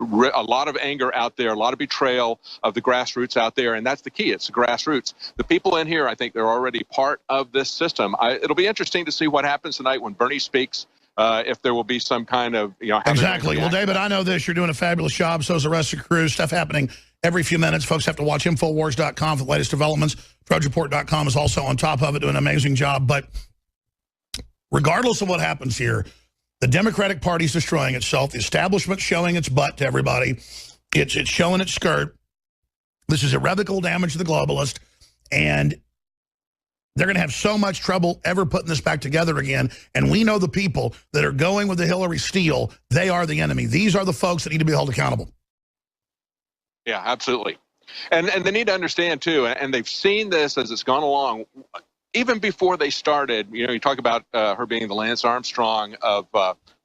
a lot of anger out there, a lot of betrayal of the grassroots out there, and that's the key. It's the grassroots. The people in here, I think they're already part of this system. It'll be interesting to see what happens tonight when Bernie speaks, if there will be some kind of, Exactly. Well, David, I know this. You're doing a fabulous job. So is the rest of the crew. Stuff happening every few minutes. Folks have to watch Infowars.com for the latest developments. TrudgeReport.com is also on top of it, doing an amazing job. But regardless of what happens here, the Democratic Party's destroying itself. The establishment's showing its butt to everybody. It's showing its skirt. This is irrevocable damage to the globalist. And they're going to have so much trouble ever putting this back together again. And we know the people that are going with the Hillary steal. They are the enemy. These are the folks that need to be held accountable. Yeah, absolutely. And they need to understand, too, and they've seen this as it's gone along. Even before they started, you talk about her being the Lance Armstrong of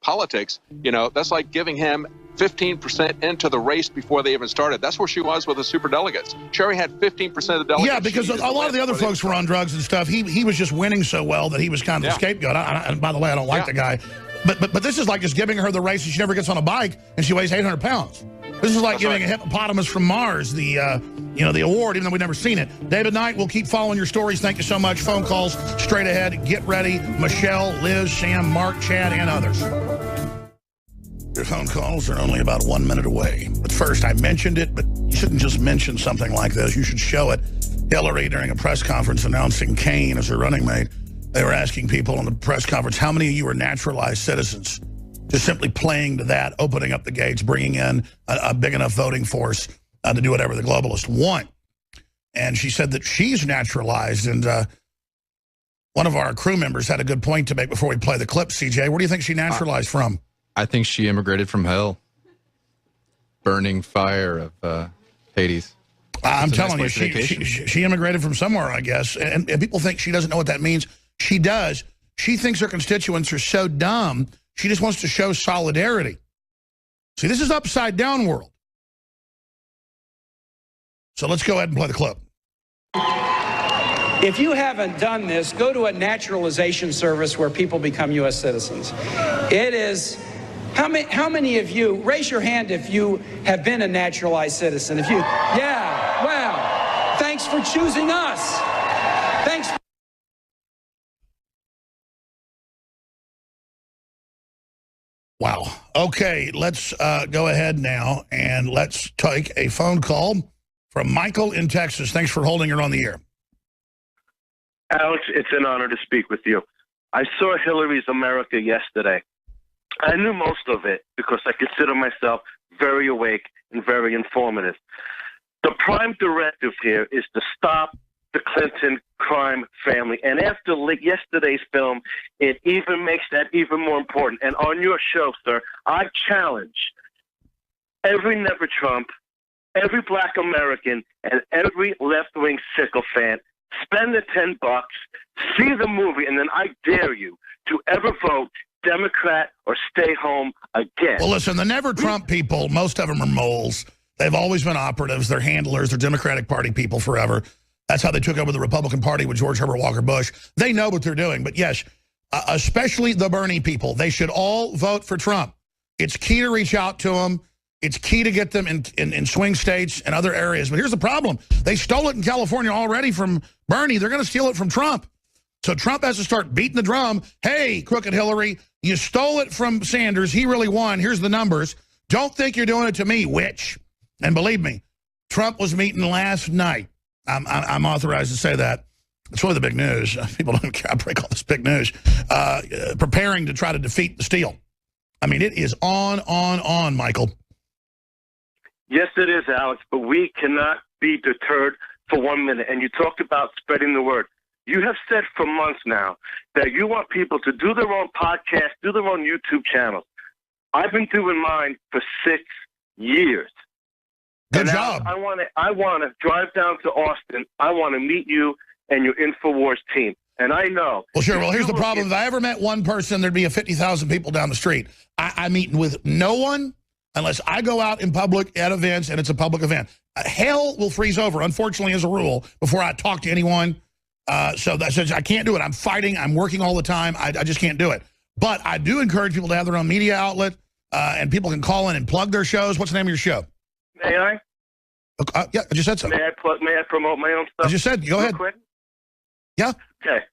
politics, that's like giving him 15% into the race before they even started. That's where she was with the superdelegates. Sherry had 15% of the delegates. Yeah, because a lot of the other folks were on drugs and stuff. He was just winning so well that he was kind of the scapegoat. And by the way, I don't like the guy. But this is like just giving her the race and she never gets on a bike and she weighs 800 pounds. This is like giving a hippopotamus from Mars the award, even though we've never seen it. David Knight, we'll keep following your stories. Thank you so much. Phone calls straight ahead. Get ready. Michelle, Liz, Sam, Mark, Chad, and others. Your phone calls are only about 1 minute away. But first, I mentioned it, but you shouldn't just mention something like this. You should show it. Hillary, during a press conference announcing Kaine as her running mate, they were asking people on the press conference, how many of you are naturalized citizens? Just simply playing to that, opening up the gates, bringing in a big enough voting force to do whatever the globalists want. And she said that she's naturalized. And one of our crew members had a good point to make before we play the clip, CJ. Where do you think she naturalized from? I think she immigrated from hell. Burning fire of Hades. I'm telling you, she immigrated from somewhere, I guess. And people think she doesn't know what that means. She does. She thinks her constituents are so dumb, she just wants to show solidarity. See, this is upside down world. So let's go ahead and play the clip. If you haven't done this, go to a naturalization service where people become U.S. citizens. It is, how many of you, raise your hand if you have been a naturalized citizen. If you, yeah, wow. Thanks for choosing us. Thanks. Wow. Okay, let's go ahead now and let's take a phone call from Michael in Texas. Thanks for holding her on the air. Alex, it's an honor to speak with you. I saw Hillary's America yesterday. I knew most of it because I consider myself very awake and very informative. The prime directive here is to stop the Clinton crime family. And after yesterday's film, it even makes that even more important. And on your show, sir, I challenge every Never Trump, every black American, and every left-wing sycophant, spend the $10, see the movie, and then I dare you to ever vote Democrat or stay home again. Well, listen, the Never Trump people, most of them are moles. They've always been operatives. They're handlers. They're Democratic Party people forever. That's how they took over the Republican Party with George Herbert Walker Bush. They know what they're doing. But yes, especially the Bernie people, they should all vote for Trump. It's key to reach out to them. It's key to get them in swing states and other areas. But here's the problem. They stole it in California already from Bernie. They're going to steal it from Trump. So Trump has to start beating the drum. Hey, crooked Hillary, you stole it from Sanders. He really won. Here's the numbers. Don't think you're doing it to me, witch. And believe me, Trump was meeting last night. I'm authorized to say that. It's really the big news. People don't care. I break all this big news. Preparing to try to defeat the steal. I mean, it is on, Michael. Yes, it is, Alex, but we cannot be deterred for 1 minute. And you talked about spreading the word. You have said for months now that you want people to do their own podcasts, do their own YouTube channels. I've been doing mine for 6 years. Good job. I want to drive down to Austin. I want to meet you and your InfoWars team. And I know. Well, sure. Well, here's the problem. If I ever met one person, there'd be 50,000 people down the street. I meet with no one unless I go out in public at events and it's a public event. Hell will freeze over, unfortunately, as a rule, before I talk to anyone. So that says I can't do it. I'm fighting. I'm working all the time. I just can't do it. But I do encourage people to have their own media outlet. and people can call in and plug their shows. What's the name of your show? May I? Yeah, I just said so. May I promote my own stuff? I just said, go ahead. Quick? Yeah. Okay.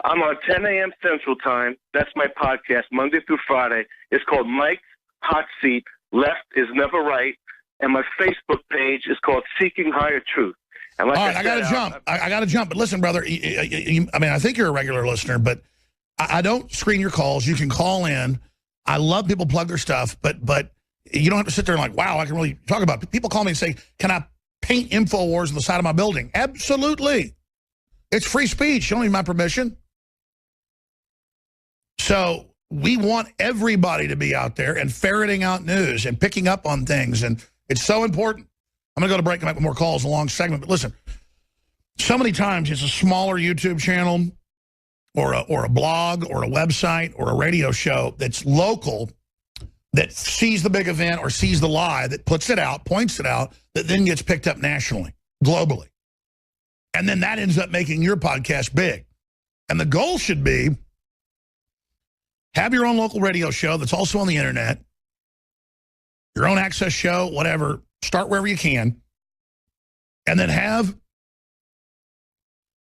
I'm on 10 a.m. Central Time. That's my podcast, Monday through Friday. It's called Mike's Hot Seat. Left is never right. And my Facebook page is called Seeking Higher Truth. And like all right, I got to jump. I got to jump. But listen, brother, I think you're a regular listener, but I don't screen your calls. You can call in. I love people plug their stuff, but you don't have to sit there and like, wow, I can really talk about it. People call me and say, can I paint InfoWars on the side of my building? Absolutely. It's free speech. You don't need my permission. So we want everybody to be out there and ferreting out news and picking up on things, and it's so important. I'm going to go to break and make more calls, a long segment, but listen, so many times it's a smaller YouTube channel or a blog or a website or a radio show that's local that sees the big event or sees the lie, that puts it out, points it out, that then gets picked up nationally, globally. And then that ends up making your podcast big. And the goal should be have your own local radio show that's also on the internet, your own access show, whatever. Start wherever you can. And then have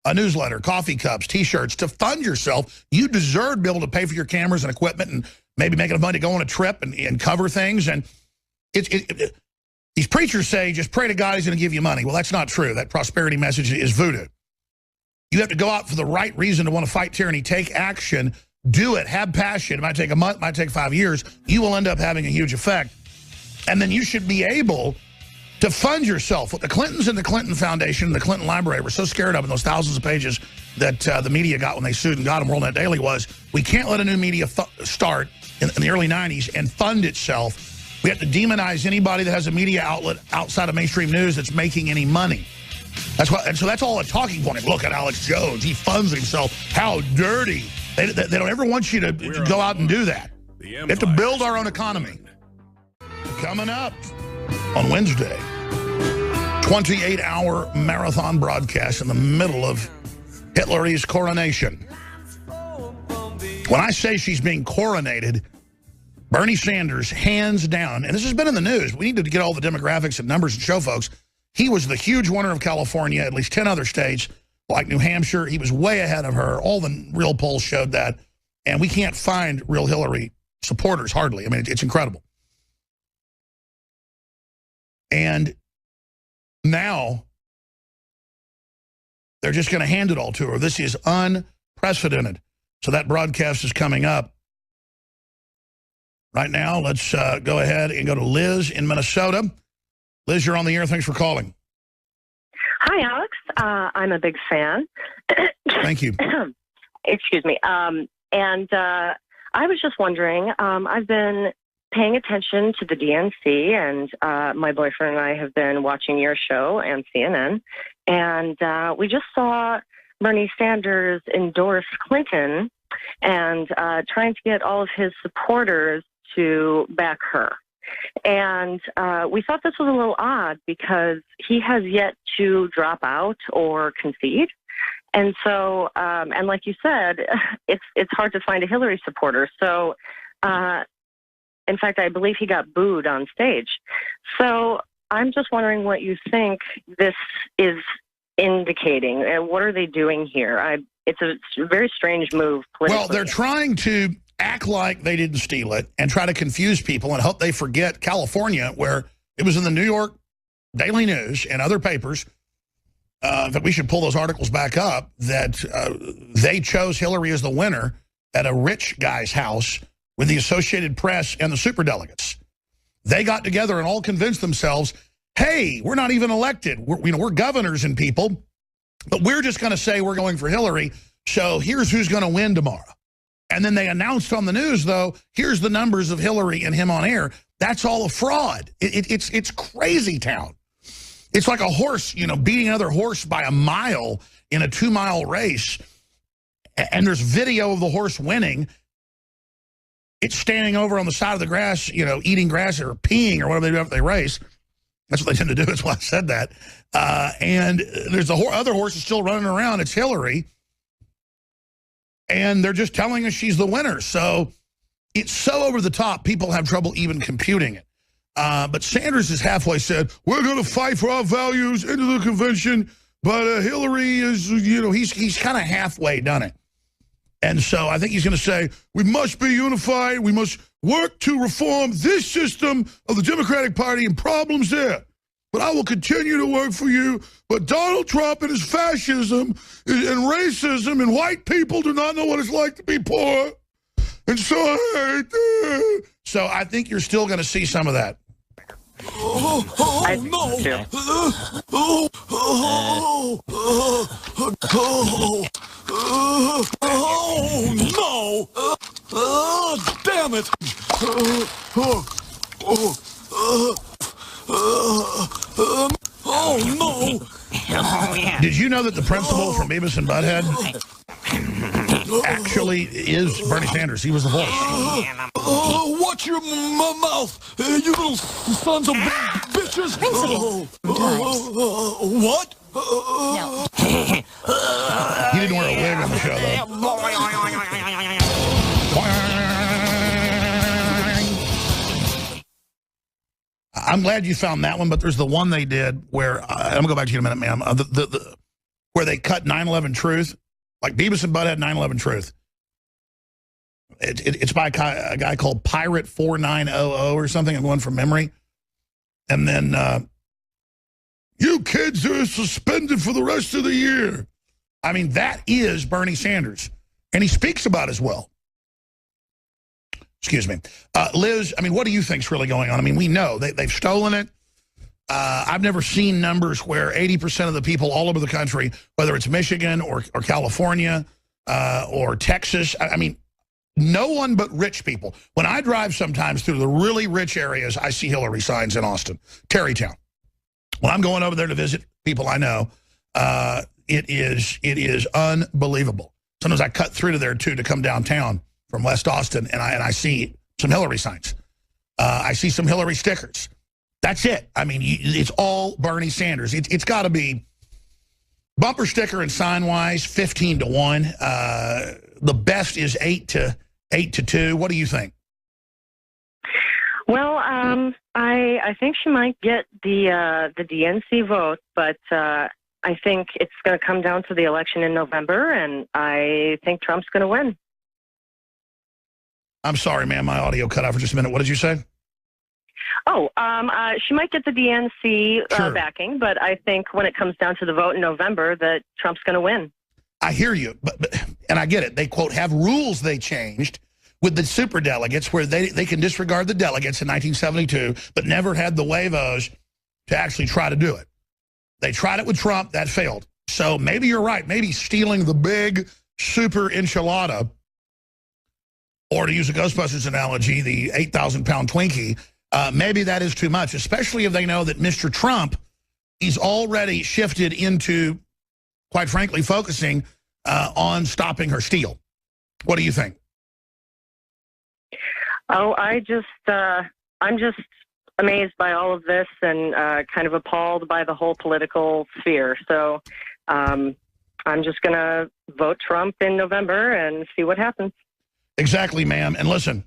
a newsletter, coffee cups, T-shirts to fund yourself. You deserve to be able to pay for your cameras and equipment and maybe make enough money to go on a trip and cover things. And these preachers say, just pray to God, he's going to give you money. Well, that's not true. That prosperity message is voodoo. You have to go out for the right reason to want to fight tyranny. Take action. Do it. Have passion. It might take a month, might take 5 years. You will end up having a huge effect. And then you should be able to fund yourself. What the Clintons and the Clinton Foundation and the Clinton Library were so scared of in those thousands of pages that the media got when they sued and got them, WorldNet Daily, was we can't let a new media start in the early 90s and fund itself. We have to demonize anybody that has a media outlet outside of mainstream news that's making any money. That's what, and so that's all a talking point. Look at Alex Jones. He funds himself. How dirty. They don't ever want you to go out and do that. We have to build our own economy. Coming up on Wednesday, 28-hour marathon broadcast in the middle of Hillary's coronation. When I say she's being coronated, Bernie Sanders, hands down, and this has been in the news. We need to get all the demographics and numbers and show folks. He was the huge winner of California, at least 10 other states, like New Hampshire. He was way ahead of her. All the real polls showed that. And we can't find real Hillary supporters, hardly. I mean, it's incredible. And now they're just going to hand it all to her. This is unprecedented. So that broadcast is coming up. Right now, let's go ahead and go to Liz in Minnesota. Liz, you're on the air. Thanks for calling. Hi, Alex. I'm a big fan. Thank you. Excuse me. And I was just wondering, I've been paying attention to the DNC, and my boyfriend and I have been watching your show and CNN, and we just saw Bernie Sanders endorse Clinton and trying to get all of his supporters to back her. And we thought this was a little odd because he has yet to drop out or concede. And so, and like you said, it's hard to find a Hillary supporter. So, in fact, I believe he got booed on stage. So I'm just wondering what you think this is indicating. What are they doing here? It's a very strange move politically. Well, they're trying to act like they didn't steal it and try to confuse people and hope they forget California, where it was in the New York Daily News and other papers. In fact, we should pull those articles back up, that they chose Hillary as the winner at a rich guy's house with the Associated Press and the superdelegates. They got together and all convinced themselves, hey, we're not even elected. We're governors and people, but we're just going to say we're going for Hillary, so here's who's going to win tomorrow. And then they announced on the news, though, here's the numbers of Hillary and him on air. That's all a fraud. It's crazy town. It's like a horse, beating another horse by a mile in a 2-mile race. And there's video of the horse winning. It's standing over on the side of the grass, eating grass or peeing or whatever they do after they race. That's what they tend to do. That's why I said that. And there's the other horse is still running around. It's Hillary. And they're just telling us she's the winner. So it's so over the top, people have trouble even computing it. But Sanders has halfway said, we're going to fight for our values into the convention, but Hillary is, you know, he's kind of halfway done it. And so I think he's going to say, we must be unified, we must work to reform this system of the Democratic Party and problems there. But I will continue to work for you. But Donald Trump and his fascism and racism and white people do not know what it's like to be poor. And so I think you're still going to see some of that. I no! No! Damn it! Oh no! Did you know that the principal from Beavis and Butthead actually is Bernie Sanders? He was the voice. Watch your mouth, you little sons of bitches! What? No. He didn't wear a wig on the show, though. I'm glad you found that one, but there's the one they did where, I'm going to go back to you in a minute, ma'am, where they cut 9/11 Truth, like Beavis and Butthead 9/11 Truth. It's by a guy called Pirate 4900 or something. I'm going from memory. And then, you kids are suspended for the rest of the year. I mean, that is Bernie Sanders. And he speaks about it as well. Excuse me. Liz, I mean, what do you think's really going on? I mean, we know they've stolen it. I've never seen numbers where 80% of the people all over the country, whether it's Michigan or California or Texas, I mean, no one but rich people. When I drive sometimes through the really rich areas, I see Hillary signs in Austin, Tarrytown. When I'm going over there to visit people I know, it is unbelievable. Sometimes I cut through to there, too, to come downtown from West Austin, and I see some Hillary signs. I see some Hillary stickers. That's it. I mean, it's all Bernie Sanders. It's got to be bumper sticker and sign-wise, 15-1. The best is 8-2. What do you think? Well, I think she might get the DNC vote, but I think it's going to come down to the election in November, and I think Trump's going to win. I'm sorry, ma'am. My audio cut out for just a minute. What did you say? Oh, she might get the DNC Sure. backing, but I think when it comes down to the vote in November that Trump's going to win. I hear you, but and I get it. They, quote, have rules they changed with the superdelegates where they can disregard the delegates in 1972, but never had the huevos to actually try to do it. They tried it with Trump. That failed. So maybe you're right. Maybe stealing the big super enchilada, or to use a Ghostbusters analogy, the 8,000-pound Twinkie, maybe that is too much, especially if they know that Mr. Trump is already shifted into, quite frankly, focusing on stopping her steal. What do you think? Oh, I'm just amazed by all of this and kind of appalled by the whole political sphere. So I'm just going to vote Trump in November and see what happens. Exactly, ma'am. And listen,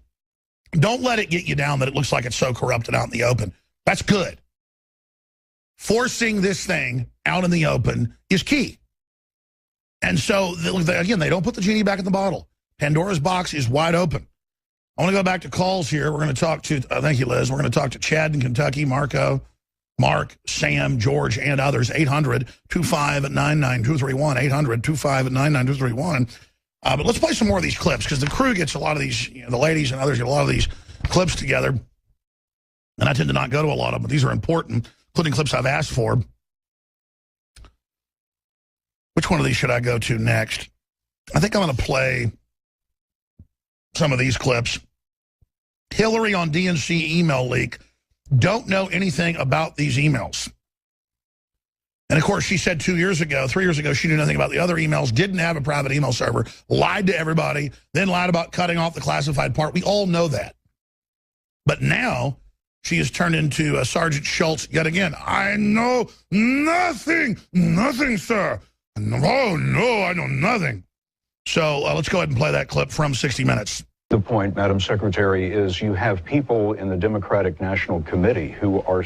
don't let it get you down that it looks like it's so corrupted out in the open. That's good. Forcing this thing out in the open is key. And so, again, they don't put the genie back in the bottle. Pandora's box is wide open. I want to go back to calls here. We're going to talk to, thank you, Liz. We're going to talk to Chad in Kentucky, Marco, Mark, Sam, George, and others. 800-259-9231. 800-259-9231. But let's play some more of these clips because the crew gets a lot of these, the ladies and others get a lot of these clips together. And I tend to not go to a lot of them, but these are important, including clips I've asked for. Which one of these should I go to next? I think I'm going to play some of these clips. Hillary on DNC email leak. Don't know anything about these emails. And, of course, she said 3 years ago, she knew nothing about the other emails, didn't have a private email server, lied to everybody, then lied about cutting off the classified part. We all know that. But now she has turned into Sergeant Schultz yet again. I know nothing, sir. Oh, no, I know nothing. So let's go ahead and play that clip from 60 Minutes. The point, Madam Secretary, is you have people in the Democratic National Committee who are